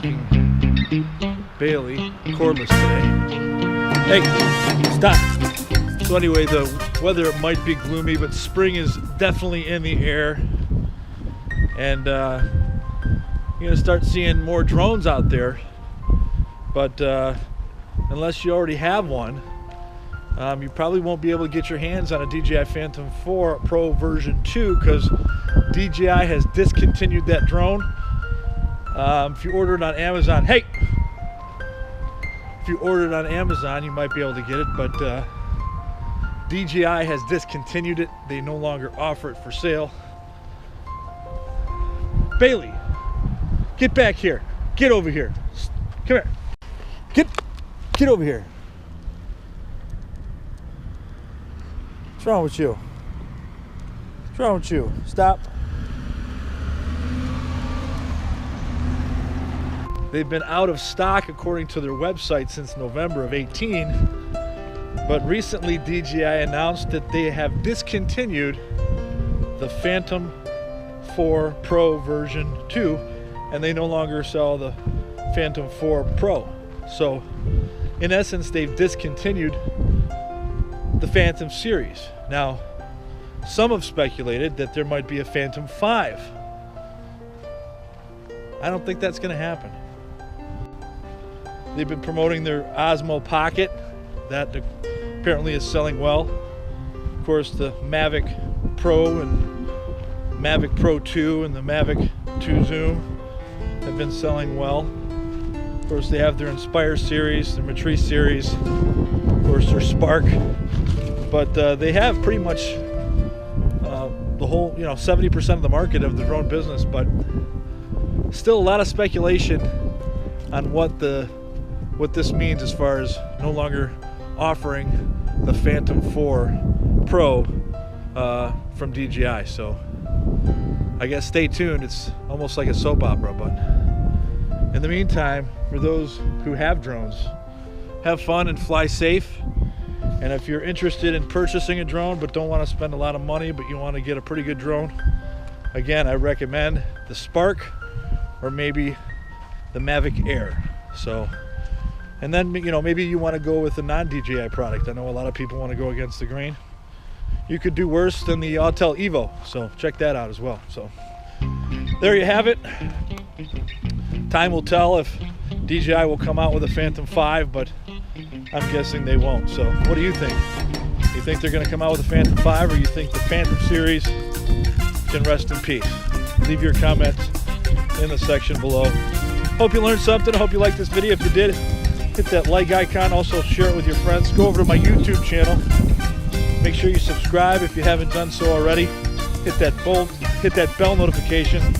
walking Bailey cordless today. Hey, stop. So anyway, the weather might be gloomy, but spring is definitely in the air. And you're going to start seeing more drones out there. But unless you already have one, you probably won't be able to get your hands on a DJI Phantom 4 Pro version 2 because DJI has discontinued that drone. If you order it on Amazon, if you order it on Amazon, you might be able to get it, but DJI has discontinued it. They no longer offer it for sale. Bailey, get back here. Get over here. Come here. Get over here. What's wrong with you? What's wrong with you? Stop. They've been out of stock according to their website since November of 18, but recently DJI announced that they have discontinued the Phantom 4 Pro version 2, and they no longer sell the Phantom 4 Pro. So in essence, they've discontinued the Phantom series. Now, some have speculated that there might be a Phantom 5. I don't think that's going to happen. They've been promoting their Osmo Pocket. That apparently is selling well. Of course, the Mavic Pro and Mavic Pro 2 and the Mavic 2 Zoom have been selling well. Of course, they have their Inspire series, their Matrice series, of course, their Spark. But they have pretty much the whole, 70% of the market of the drone business. But still a lot of speculation on what this means as far as no longer offering the Phantom 4 Pro from DJI. So I guess stay tuned. It's almost like a soap opera, but in the meantime, for those who have drones, have fun and fly safe. And if you're interested in purchasing a drone but don't want to spend a lot of money, but you want to get a pretty good drone, again, I recommend the Spark or maybe the Mavic Air. So, and then, maybe you want to go with a non-DJI product. I know a lot of people want to go against the grain. You could do worse than the Autel Evo, so check that out as well. So there you have it. Time will tell if DJI will come out with a Phantom 5, but I'm guessing they won't. So what do you think? You think they're going to come out with a Phantom 5, or you think the Phantom series can rest in peace? Leave your comments in the section below. Hope you learned something. I hope you liked this video. If you did, hit that like icon. Also share it with your friends. Go over to my YouTube channel. Make sure you subscribe if you haven't done so already. Hit that bell notification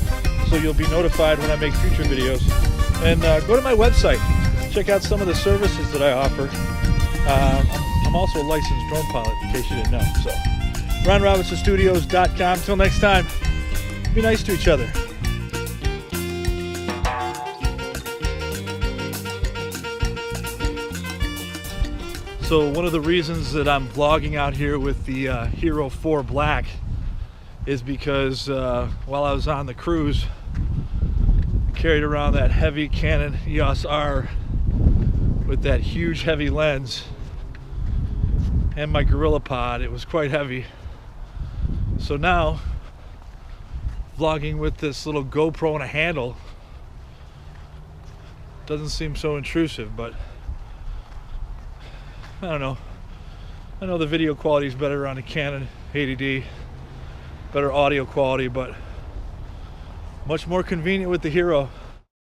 so you'll be notified when I make future videos. And go to my website. Check out some of the services that I offer. I'm also a licensed drone pilot, in case you didn't know. So, RonRobinsonStudios.com. Till next time, be nice to each other. So one of the reasons that I'm vlogging out here with the Hero 4 Black is because while I was on the cruise, I carried around that heavy Canon EOS R with that huge heavy lens and my Gorilla Pod. It was quite heavy. So now, vlogging with this little GoPro and a handle doesn't seem so intrusive, but I don't know. I know the video quality is better on a Canon 80D, better audio quality, but much more convenient with the Hero.